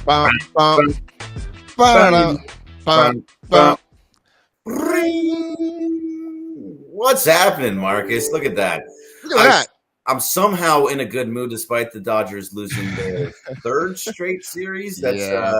Bum, bum, ba-da-da, bum, bum. What's happening, Marcus? Look at that. Look at that. I'm somehow in a good mood despite the Dodgers losing their third straight series. Yeah.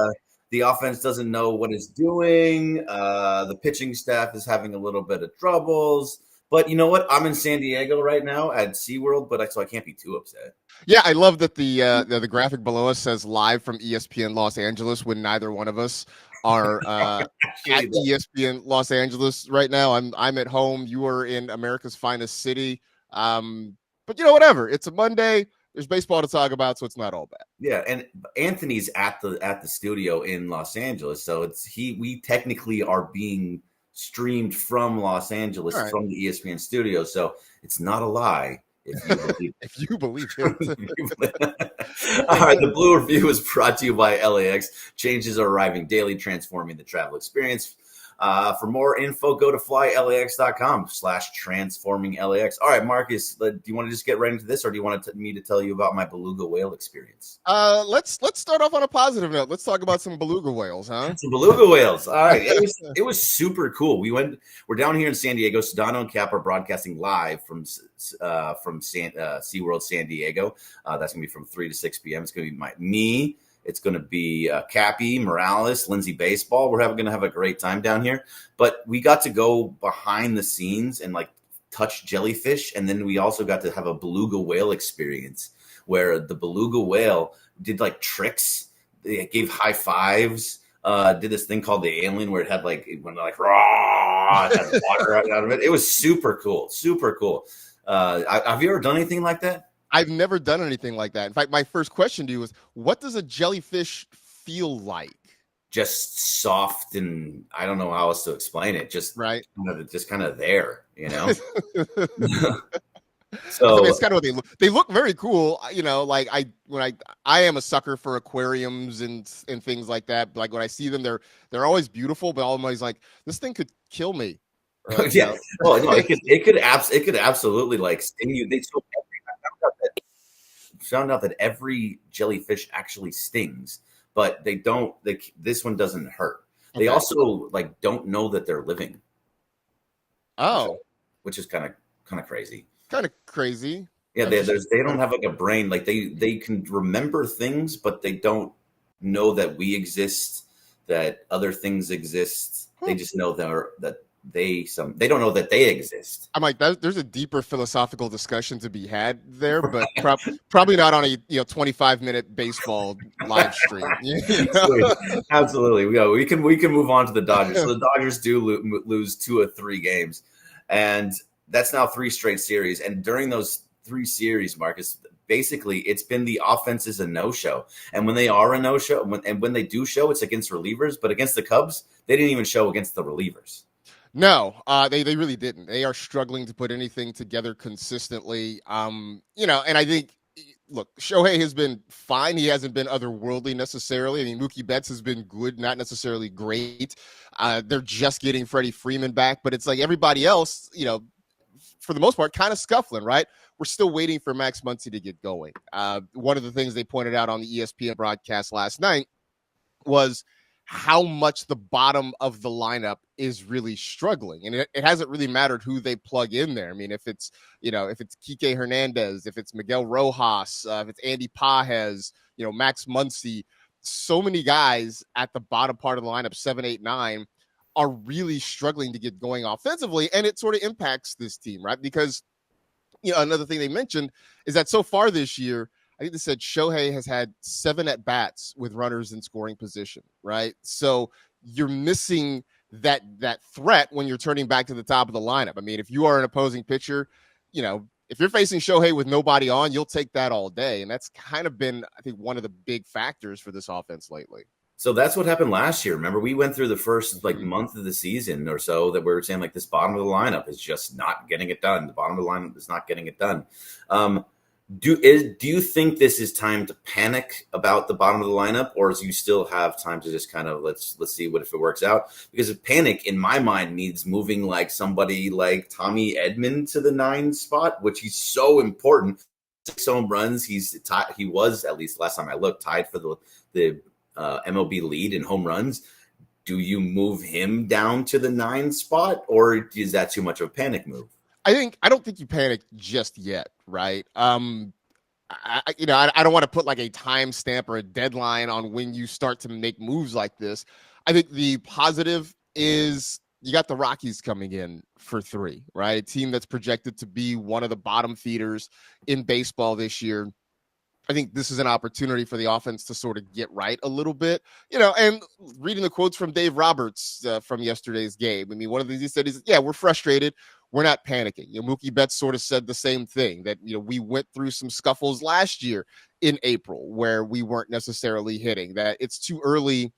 The offense doesn't know what it's doing. The pitching staff is having a little bit of troubles. But you know what? I'm in San Diego right now at SeaWorld, so I can't be too upset. Yeah, I love that the graphic below us says live from ESPN Los Angeles when neither one of us are at ESPN Los Angeles right now. I'm at home. You are in America's finest city. But whatever. It's a Monday. There's baseball to talk about, so it's not all bad. Yeah, and Anthony's at the studio in Los Angeles, so we technically are being streamed from Los Angeles from the ESPN studio, so it's not a lie if you believe it. All right, the Blue Review is brought to you by LAX. Changes are arriving daily, transforming the travel experience. For more info, go to flylax.com/transforminglax. All right, Marcus, do you want to just get right into this, or do you want me to tell you about my beluga whale experience? Let's start off on a positive note. Let's talk about some beluga whales, huh? Some beluga whales. All right, it was super cool. We're down here in San Diego. Sedano and Cap are broadcasting live from SeaWorld San Diego. That's gonna be from 3 to 6 p.m. It's gonna be me. It's going to be Cappy, Morales, Lindsay Baseball. We're going to have a great time down here. But we got to go behind the scenes and touch jellyfish. And then we also got to have a beluga whale experience where the beluga whale did tricks. They gave high fives, did this thing called the alien where it had it went raw, it had water out of it. It was super cool. Super cool. Have you ever done anything like that? I've never done anything like that. In fact, my first question to you was, what does a jellyfish feel like? Just soft, and I don't know how else to explain it. Just right, just kind of there, So it's kind of what they look. They look very cool, I am a sucker for aquariums and things like that. Like when I see them, they're always beautiful, but I'm always like, this thing could kill me. Right? Yeah. Well, no, it could absolutely sting you. Found out that every jellyfish actually stings, but they don't. This one doesn't hurt. They also don't know that they're living. Oh, which is kind of crazy. Kind of crazy. Yeah, they don't have a brain. They can remember things, but they don't know that we exist, that other things exist. They just know that they don't know that they exist. I'm like, there's a deeper philosophical discussion to be had there, but probably not on a 25-minute baseball live stream. Absolutely, we can move on to the Dodgers. So the Dodgers do lose 2 of 3 games, and that's now 3 straight series. And during those 3 series, Marcus, basically it's been the offense is a no-show. And when they are a no-show, when they do show, it's against relievers. But against the Cubs, they didn't even show against the relievers. No, they really didn't. They are struggling to put anything together consistently. And I think, look, Shohei has been fine. He hasn't been otherworldly necessarily. I mean, Mookie Betts has been good, not necessarily great. They're just getting Freddie Freeman back, but it's like everybody else, for the most part, kind of scuffling, right? We're still waiting for Max Muncy to get going. One of the things they pointed out on the ESPN broadcast last night was how much the bottom of the lineup is really struggling. And it hasn't really mattered who they plug in there. I mean, if it's Kike Hernandez, if it's Miguel Rojas, if it's Andy Pages, Max Muncy, so many guys at the bottom part of the lineup, 7, 8, 9, are really struggling to get going offensively. And it sort of impacts this team, right? Because, another thing they mentioned is that so far this year, I think they said Shohei has had 7 at-bats with runners in scoring position, right? So you're missing that threat when you're turning back to the top of the lineup. I mean, if you are an opposing pitcher, if you're facing Shohei with nobody on, you'll take that all day. And that's kind of been, I think, one of the big factors for this offense lately. So that's what happened last year. Remember, we went through the first month of the season or so that we were saying this bottom of the lineup is just not getting it done. The bottom of the lineup is not getting it done. Do you think this is time to panic about the bottom of the lineup, or do you still have time to just kind of let's see if it works out? Because if panic, in my mind, means moving somebody like Tommy Edman to the 9 spot, which he's so important. 6 home runs. He was, at least last time I looked, tied for the MLB lead in home runs. Do you move him down to the 9 spot, or is that too much of a panic move? I don't think you panic just yet, right? I don't want to put like a timestamp or a deadline on when you start to make moves like this. I think the positive is you got the Rockies coming in for 3, right? A team that's projected to be one of the bottom feeders in baseball this year. I think this is an opportunity for the offense to sort of get right a little bit, and reading the quotes from Dave Roberts from yesterday's game. I mean, one of the things he said is, yeah, we're frustrated. We're not panicking. Mookie Betts sort of said the same thing, that, we went through some scuffles last year in April where we weren't necessarily hitting, that it's too early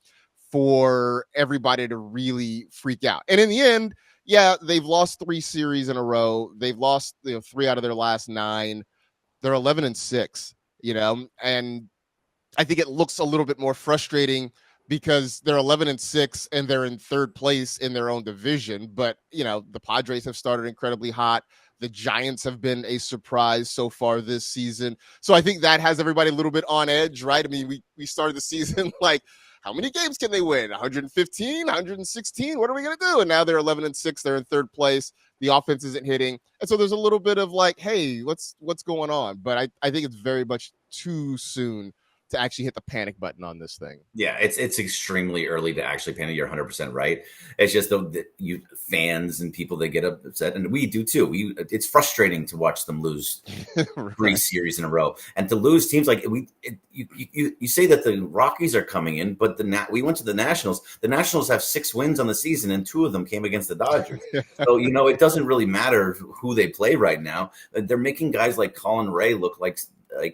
for everybody to really freak out. And in the end, yeah, they've lost 3 series in a row. They've lost 3 out of their last 9. They're 11-6. And I think it looks a little bit more frustrating because they're 11-6 and they're in 3rd place in their own division. But, the Padres have started incredibly hot. The Giants have been a surprise so far this season. So I think that has everybody a little bit on edge, right? I mean, we started the season like, how many games can they win? 115, 116? What are we going to do? And now they're 11-6. They're in 3rd place. The offense isn't hitting. And so there's a little bit of like, hey, what's going on? But I think it's very much too soon to actually hit the panic button on this thing. Yeah, it's extremely early to actually panic. You're 100% right. It's just you fans and people that get upset, and we do too. It's frustrating to watch them lose Right. 3 series in a row, and to lose teams like you say that the Rockies are coming in, but we went to the Nationals. The Nationals have 6 wins on the season, and 2 of them came against the Dodgers. So it doesn't really matter who they play right now. They're making guys like Colin Ray look like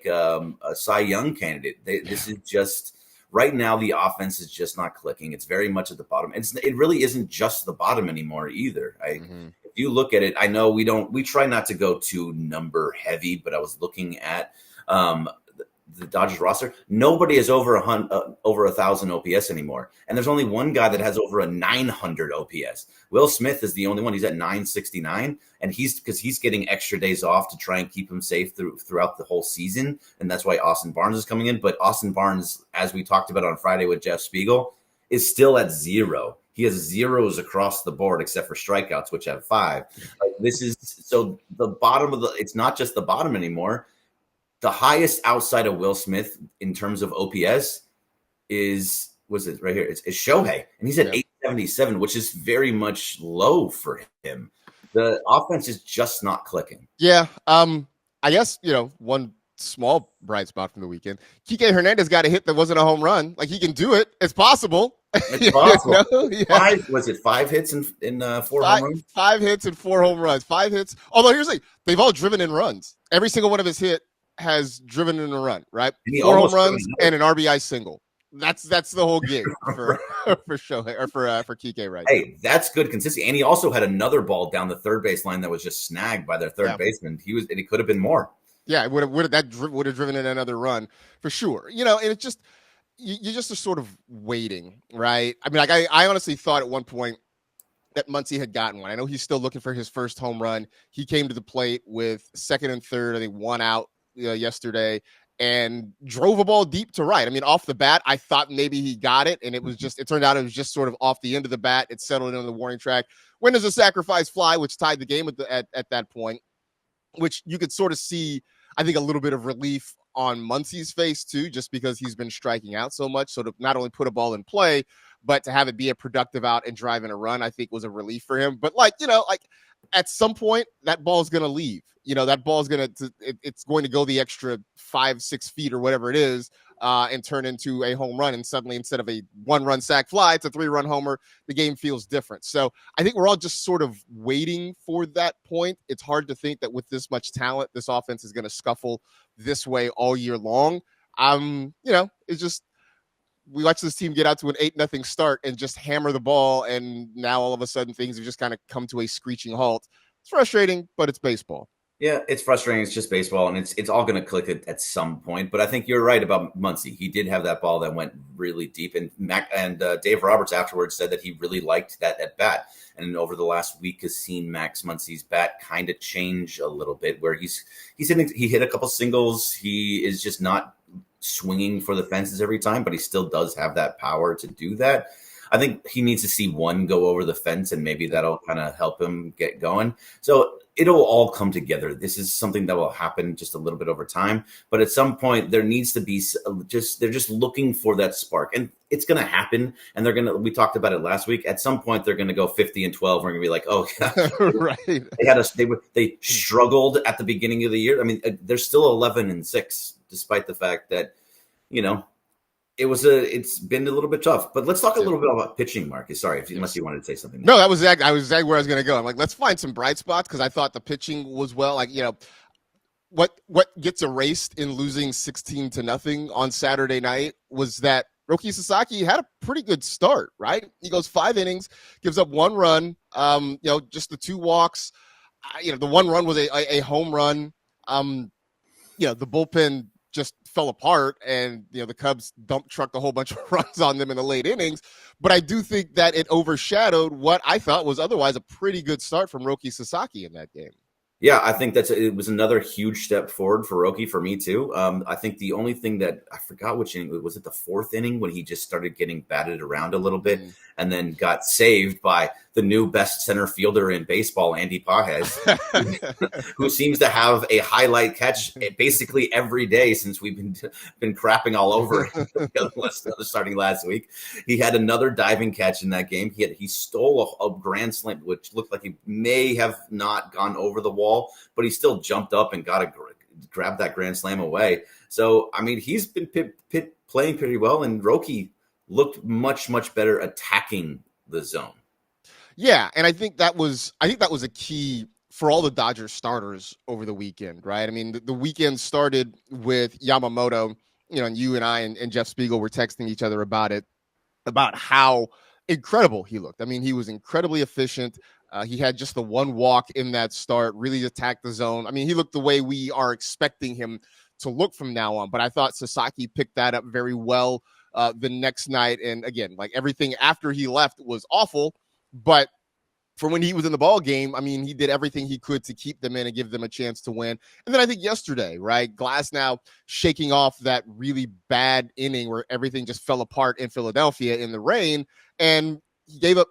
a Cy Young candidate. This is just right now, the offense is just not clicking. It's very much at the bottom. It really isn't just the bottom anymore either. If you look at it, I know we try not to go too number heavy, but I was looking at the Dodgers roster. Nobody is over 1,000 OPS anymore, and there's only one guy that has over a 900 OPS. Will Smith is the only one. He's at 969, and he's getting extra days off to try and keep him safe throughout the whole season, and that's why Austin Barnes is coming in. But Austin Barnes, as we talked about on Friday with Jeff Spiegel, is still at 0. He has zeros across the board except for strikeouts, which have 5. This is so the bottom of it's not just the bottom anymore. The highest outside of Will Smith in terms of OPS is right here? It's Shohei, and he's at 877, which is very much low for him. The offense is just not clicking. Yeah. I guess, one small bright spot from the weekend, Kike Hernandez got a hit that wasn't a home run. Like, he can do it. It's possible. It's possible. Yeah. 5 hits in 4 home runs? 5 hits and 4 home runs. 5 hits. Although here's the thing, they've all driven in runs. Every single one of his hit has driven in a run, right? 4 home runs and an RBI single. That's the whole gig for Shohei or for Kike right now. That's good consistency. And he also had another ball down the third base line that was just snagged by their third baseman. It could have been more. Yeah, it would have driven in another run for sure. And it's just you just are sort of waiting, right? I mean, like I honestly thought at one point that Muncy had gotten one. I know he's still looking for his first home run. He came to the plate with 2nd and 3rd, I think 1 out yesterday, and drove a ball deep to right. I mean, off the bat, I thought maybe he got it, and it turned out it was just sort of off the end of the bat. It settled in on the warning track. When there's a sacrifice fly, which tied the game at that point, which you could sort of see, I think, a little bit of relief on Muncy's face too, just because he's been striking out so much. So to not only put a ball in play, but to have it be a productive out and drive in a run, I think was a relief for him. But at some point, that ball is going to leave. That ball is it's going to go the extra 5-6 feet or whatever it is, and turn into a home run. And suddenly, instead of a 1-run sac fly, it's a 3-run homer. The game feels different. So I think we're all just sort of waiting for that point. It's hard to think that with this much talent, this offense is going to scuffle this way all year long. It's just, we watch this team get out to an 8-0 start and just hammer the ball. And now all of a sudden things have just kind of come to a screeching halt. It's frustrating, but it's baseball. Yeah, it's frustrating. It's just baseball, and it's all going to click at some point. But I think you're right about Muncy. He did have that ball that went really deep, and Dave Roberts afterwards said that he really liked that at bat. And over the last week, has seen Max Muncy's bat kind of change a little bit, where he hit a couple singles. He is just not swinging for the fences every time, but he still does have that power to do that. I think he needs to see one go over the fence, and maybe that'll kind of help him get going. So it'll all come together. This is something that will happen just a little bit over time, but at some point there needs to be they're just looking for that spark, and it's going to happen. And we talked about it last week. At some point they're going to go 50-12. We're going to be like, oh yeah, right. They struggled at the beginning of the year. I mean, they're still 11-6, despite the fact that, you know, it's been a little bit tough. But let's talk a little bit about pitching, Marcus. Sorry, unless you wanted to say something. No, that was exactly where I was going to go. I'm like, let's find some bright spots, because I thought the pitching was well. Like, you know, what gets erased in losing 16-0 on Saturday night was that Roki Sasaki had a pretty good start, right? He goes 5 innings, gives up 1 run, you know, just the 2 walks. You know, the 1 run was a home run. You know, the bullpen just fell apart, and, you know, the Cubs dump trucked a whole bunch of runs on them in the late innings. But I do think that it overshadowed what I thought was otherwise a pretty good start from Roki Sasaki in that game. Yeah, I think it was another huge step forward for Roki, for me too. I think the only thing that I forgot which inning was it, the 4th inning, when he just started getting batted around a little bit and then got saved by the new best center fielder in baseball, Andy Pages, who seems to have a highlight catch basically every day since we've been crapping all over starting last week. He had another diving catch in that game. He stole a grand slam, which looked like he may have not gone over the wall, but he still jumped up and grabbed that grand slam away. So, I mean, he's been playing pretty well, and Roki looked much, much better attacking the zone. Yeah, and I think that was a key for all the Dodgers starters over the weekend, right? I mean, the weekend started with Yamamoto, you know, and you and I and Jeff Spiegel were texting each other about how incredible he looked. I mean, he was incredibly efficient. He had just the 1 walk in that start, really attacked the zone. I mean, he looked the way we are expecting him to look from now on. But I thought Sasaki picked that up very well the next night. And again, like, everything after he left was awful, but for when he was in the ball game, I mean, he did everything he could to keep them in and give them a chance to win. And then I think yesterday, right, Glasnow shaking off that really bad inning where everything just fell apart in Philadelphia in the rain, and he gave up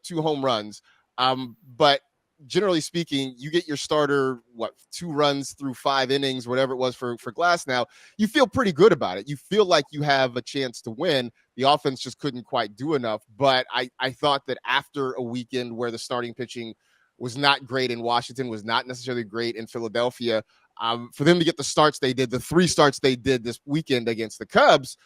2 home runs. But generally speaking, you get your starter, 2 runs through 5 innings, whatever it was for Glasnow, you feel pretty good about it. You feel like you have a chance to win. The offense just couldn't quite do enough. But I thought that after a weekend where the starting pitching was not great in Washington, was not necessarily great in Philadelphia, for them to get the starts they did, the 3 starts they did this weekend against the Cubs,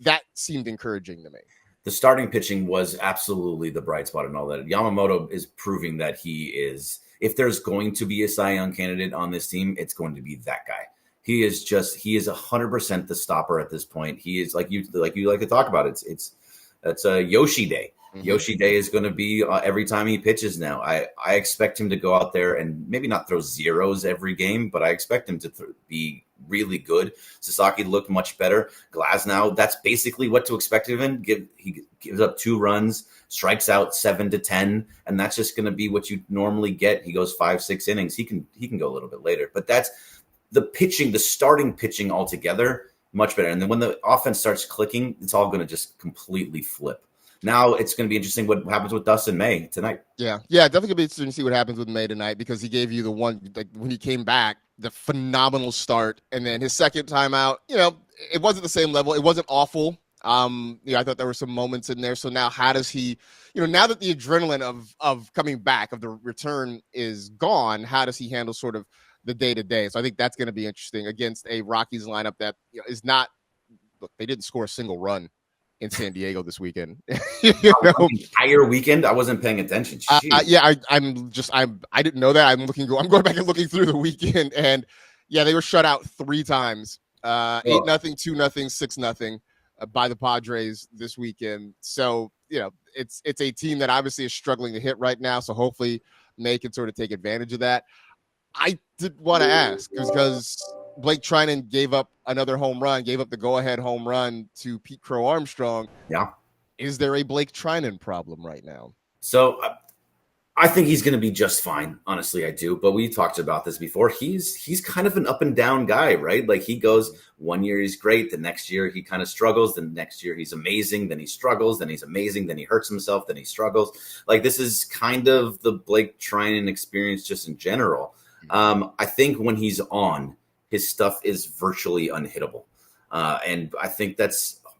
that seemed encouraging to me. The starting pitching was absolutely the bright spot and all that. Yamamoto is proving that he is, if there's going to be a Cy Young candidate on this team, it's going to be that guy. He is 100% the stopper at this point. He is like you like to talk about. It's a Yoshi Day. Mm-hmm. Yoshi Day is going to be every time he pitches now. I expect him to go out there and maybe not throw zeros every game, but I expect him to be really good. Sasaki looked much better. Glasnow, that's basically what to expect of him. He gives up 2 runs, strikes out 7-10, and that's just going to be what you normally get. He goes 5-6 innings. He can go a little bit later, but that's the pitching, the starting pitching altogether, much better. And then when the offense starts clicking, it's all going to just completely flip. Now it's going to be interesting what happens with Dustin May tonight. Yeah, definitely going to be interesting to see what happens with May tonight, because he gave you the one, like, when he came back, the phenomenal start, and then his second time out, you know, it wasn't the same level. It wasn't awful. You know, I thought there were some moments in there. So now how does he, you know, now that the adrenaline of coming back, of the return is gone, how does he handle sort of the day-to-day? So I think that's going to be interesting against a Rockies lineup that, you know, is not, look, they didn't score a single run in San Diego this weekend. You know? Entire weekend, I wasnwasn't paying attention. Yeah, I didn't know that. I'm going back and looking through the weekend, and yeah, they were shut out 3 times. 8-0, 2-0, 6-0 by the Padres this weekend. So, you know, it's a team that obviously is struggling to hit right now. So hopefully May can sort of take advantage of that. I did want to ask, because Blake Trinan gave up another home run, gave up the go-ahead home run to Pete Crow Armstrong. Yeah. Is there a Blake Trinan problem right now? So I think he's going to be just fine. Honestly, I do. But we talked about this before. He's kind of an up and down guy, right? Like he goes one year he's great, the next year he kind of struggles, the next year he's amazing, then he struggles, then he's amazing, then he hurts himself, then he struggles. Like this is kind of the Blake Trinan experience just in general. I think when he's on, his stuff is virtually unhittable, and I think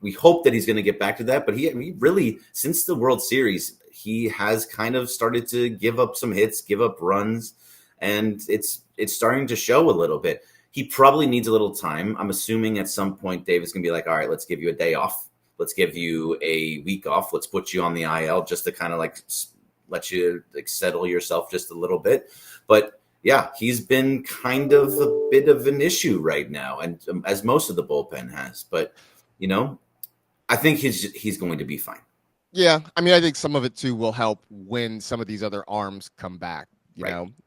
we hope that he's going to get back to that. But he really, since the World Series, he has kind of started to give up some hits, give up runs, and it's starting to show a little bit. He probably needs a little time. I'm assuming at some point Dave is going to be like, all right, let's give you a day off. Let's give you a week off. Let's put you on the IL just to kind of like let you like settle yourself just a little bit. But yeah, he's been kind of a bit of an issue right now, and as most of the bullpen has. But I think he's going to be fine. Yeah, I mean, I think some of it too will help when some of these other arms come back.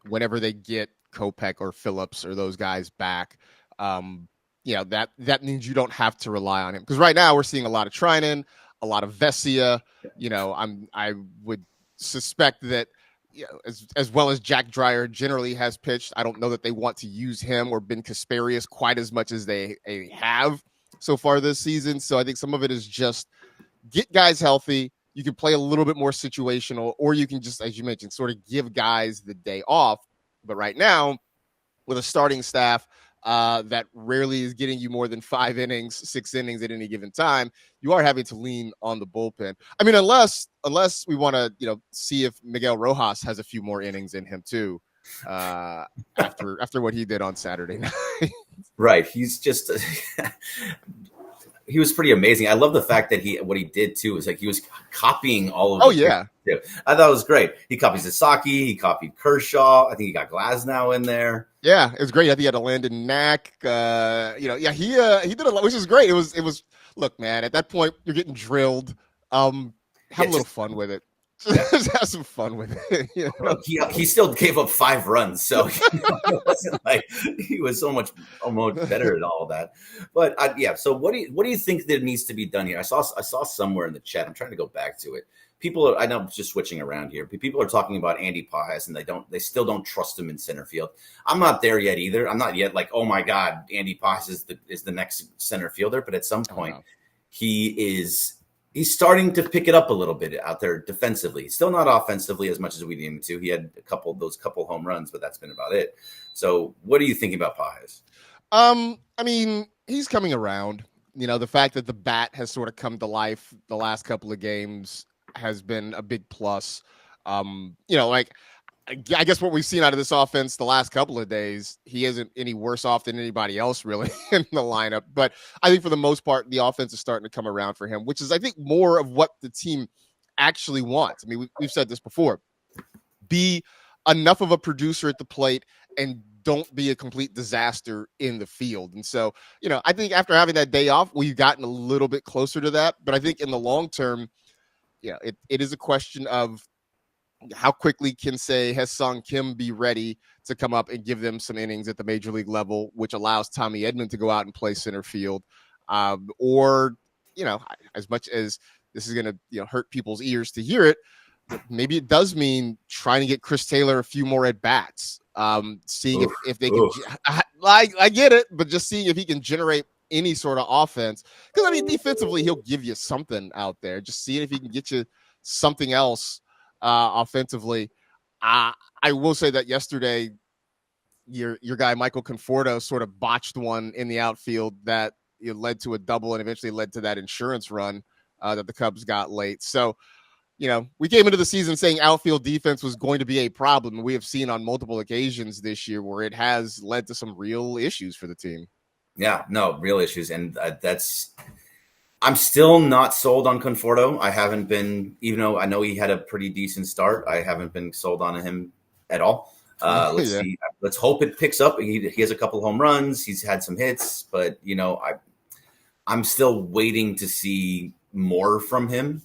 Whenever they get Kopech or Phillips or those guys back, that means you don't have to rely on him, because right now we're seeing a lot of Trinan, a lot of Vesia. I would suspect that as well as Jack Dreyer generally has pitched, I don't know that they want to use him or Ben Kasparius quite as much as they have so far this season. So I think some of it is just get guys healthy. You can play a little bit more situational, or you can just, as you mentioned, sort of give guys the day off. But right now, with a starting staff that rarely is getting you more than 6 innings at any given time, you are having to lean on the bullpen. I mean, unless we want to, see if Miguel Rojas has a few more innings in him too, after what he did on Saturday night. Right. He's just he was pretty amazing. I love the fact that what he did too is like he was copying all of. Oh yeah, too. I thought it was great. He copied Sasaki. He copied Kershaw. I think he got Glasnow in there. Yeah, it was great. I think he had a Landon Knack. He did a lot, which is great. It was. Look, man, at that point you're getting drilled. Have a little fun with it. Just have some fun with it. He still gave up 5 runs, so it wasn't like he was so much almost better at all of that. But so what do you think that needs to be done here? I saw somewhere in the chat. I'm trying to go back to it. I know I'm just switching around here. People are talking about Andy Pajes, and they still don't trust him in center field. I'm not there yet either. I'm not yet like, oh my God, Andy Pajes is the next center fielder. But at some point, he's starting to pick it up a little bit out there defensively. Still not offensively as much as we need him to. He had those couple home runs, but that's been about it. So what are you thinking about Pajes? I mean, he's coming around. The fact that the bat has sort of come to life the last couple of games has been a big plus. I guess what we've seen out of this offense the last couple of days, he isn't any worse off than anybody else really in the lineup. But I think for the most part, the offense is starting to come around for him, which is, I think, more of what the team actually wants. I mean, we've said this before. Be enough of a producer at the plate and don't be a complete disaster in the field. And so, I think after having that day off, we've gotten a little bit closer to that. But I think in the long term, it is a question of how quickly can, say, Ha-Seong Kim be ready to come up and give them some innings at the major league level, which allows Tommy Edman to go out and play center field. Or, as much as this is going to hurt people's ears to hear it, maybe it does mean trying to get Chris Taylor a few more at bats, seeing if they can. I get it, but just seeing if he can generate any sort of offense. Because, I mean, defensively, he'll give you something out there. Just seeing if he can get you something else offensively. I will say that yesterday, your guy Michael Conforto sort of botched one in the outfield that led to a double and eventually led to that insurance run that the Cubs got late. So, we came into the season saying outfield defense was going to be a problem. We have seen on multiple occasions this year where it has led to some real issues for the team. Yeah, no, real issues. And I'm still not sold on Conforto. I haven't been, even though I know he had a pretty decent start, I haven't been sold on him at all. Let's see. Let's hope it picks up. He has a couple home runs. He's had some hits, but I'm still waiting to see more from him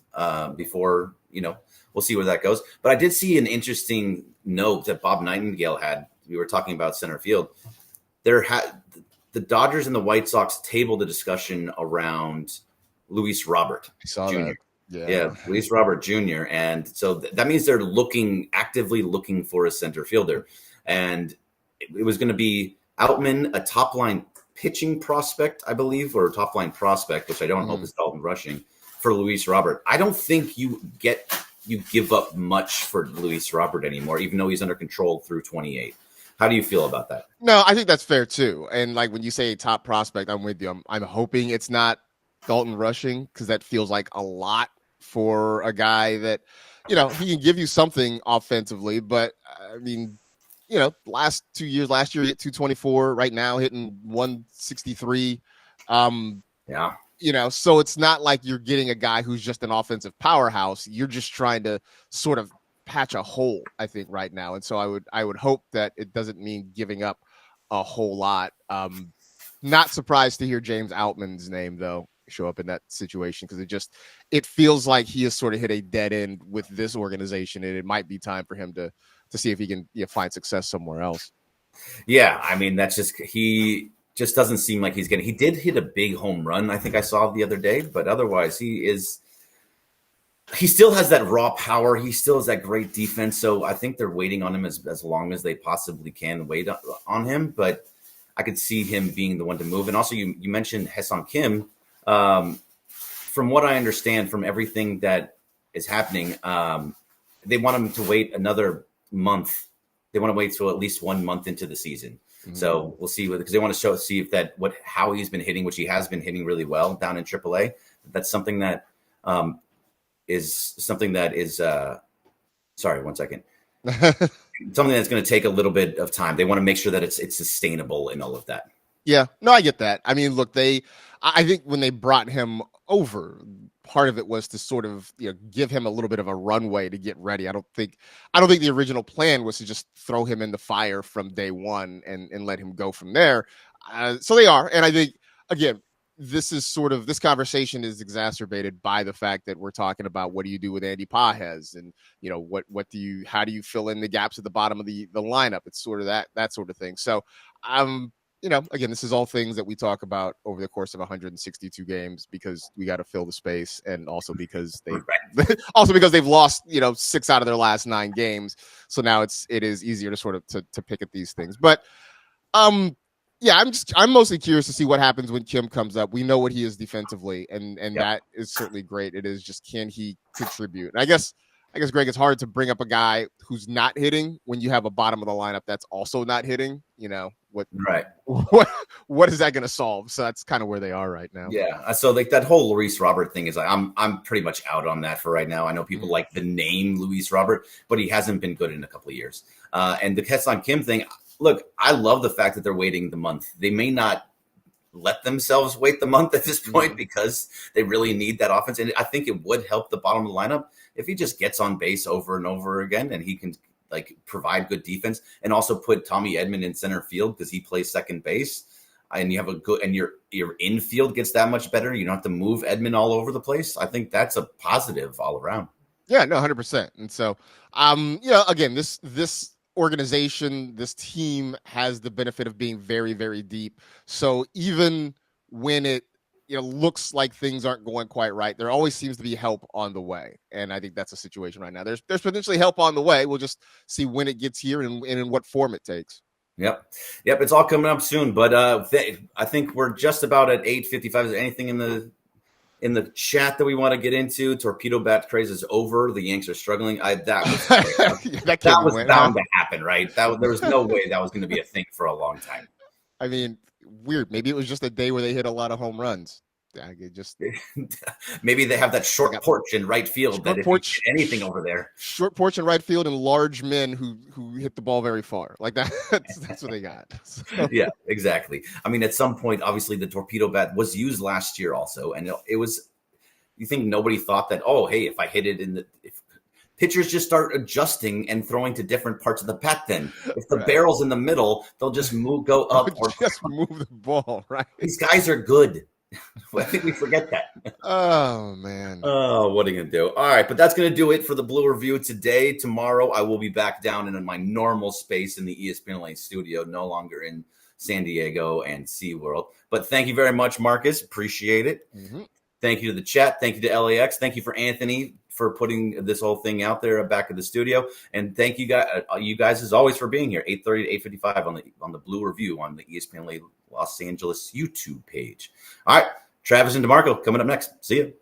before, we'll see where that goes. But I did see an interesting note that Bob Nightingale had. We were talking about center field. The Dodgers and the White Sox tabled a discussion around Luis Robert Jr. Yeah, Yeah. Luis Robert Jr. And so that means they're actively looking for a center fielder. And it was going to be Outman, a top line pitching prospect, I believe, or a top line prospect, which I don't hope is Dalton Rushing, for Luis Robert. I don't think you give up much for Luis Robert anymore, even though he's under control through 28. How do you feel about that? No, I think that's fair too. And like when you say top prospect, I'm with you. I'm hoping it's not Dalton Rushing because that feels like a lot for a guy that, he can give you something offensively, but I mean, last 2 years, last year he hit 224, right now hitting 163. Yeah. So it's not like you're getting a guy who's just an offensive powerhouse. You're just trying to sort of patch a hole, I think, right now. And so I would hope that it doesn't mean giving up a whole lot. Not surprised to hear James Outman's name though show up in that situation because it feels like he has sort of hit a dead end with this organization, and it might be time for him to see if he can find success somewhere else. Yeah, I mean he just doesn't seem like he's getting. He did hit a big home run, I think I saw the other day, but otherwise he still has that raw power. He still has that great defense. So I think they're waiting on him as long as they possibly can wait on him. But I could see him being the one to move. And also, you mentioned Haesung Kim. From what I understand, from everything that is happening, they want him to wait another month. They want to wait till at least 1 month into the season. Mm-hmm. So we'll see because they want to see if how he's been hitting, which he has been hitting really well down in AAA. That's something that sorry, 1 second. Something that's going to take a little bit of time. They want to make sure that it's sustainable and all of that. Yeah, no, I get that. I mean, look, I think when they brought him over, part of it was to sort of give him a little bit of a runway to get ready. I don't think the original plan was to just throw him in the fire from day one and let him go from there. So they are, and I think again, this conversation is exacerbated by the fact that we're talking about what do you do with Andy Pages, and how do you fill in the gaps at the bottom of the lineup? It's sort of that sort of thing. So again, this is all things that we talk about over the course of 162 games because we got to fill the space, and also because they've lost 6 out of their last 9 games. So now it is easier to sort of to pick at these things, but yeah, I'm mostly curious to see what happens when Kim comes up. We know what he is defensively, and yep. That is certainly great. It is just, can he contribute? And I guess, Greg, it's hard to bring up a guy who's not hitting when you have a bottom of the lineup that's also not hitting. What is that going to solve? So that's kind of where they are right now. Yeah. So like that whole Luis Robert thing is like, I'm pretty much out on that for right now. I know people like the name Luis Robert, but he hasn't been good in a couple of years. And the Haesung Kim thing. Look, I love the fact that they're waiting the month. They may not let themselves wait the month at this point because they really need that offense. And I think it would help the bottom of the lineup if he just gets on base over and over again and he can provide good defense and also put Tommy Edman in center field because he plays second base. And you have your infield gets that much better. You don't have to move Edman all over the place. I think that's a positive all around. Yeah, no, 100%. And so, again, this organization, this team has the benefit of being very, very deep. So even when it looks like things aren't going quite right, there always seems to be help on the way. And I think that's a situation right now. There's potentially help on the way. We'll just see when it gets here and in what form it takes. Yep. It's all coming up soon. But I think we're just about at 8:55. Is there anything in the chat that we want to get into? Torpedo bat craze is over. The Yanks are struggling. That was bound to happen, right? There was no way that was going to be a thing for a long time. I mean, weird. Maybe it was just a day where they hit a lot of home runs. Maybe they have that short porch in right field that if you hit anything over there. Short porch in right field and large men who hit the ball very far. Like that. That's what they got. So. Yeah, exactly. I mean, at some point, obviously, the torpedo bat was used last year also, and it was. You think nobody thought that? Oh, hey, if I hit it if pitchers just start adjusting and throwing to different parts of the bat, then if the barrel's in the middle, they'll just go up or just move the ball. Right? These guys are good. I think we forget that. Oh, man. Oh, what are you going to do? All right, but that's going to do it for the Blue Review today. Tomorrow, I will be back down in my normal space in the ESPN Lane studio, no longer in San Diego and SeaWorld. But thank you very much, Marcus. Appreciate it. Mm-hmm. Thank you to the chat. Thank you to LAX. Thank you for Anthony for putting this whole thing out there back at the studio. And thank you guys as always for being here. 8:30 to 8:55 on the Blue Review on the ESPN Los Angeles YouTube page. All right, Travis and DeMarco coming up next. See you.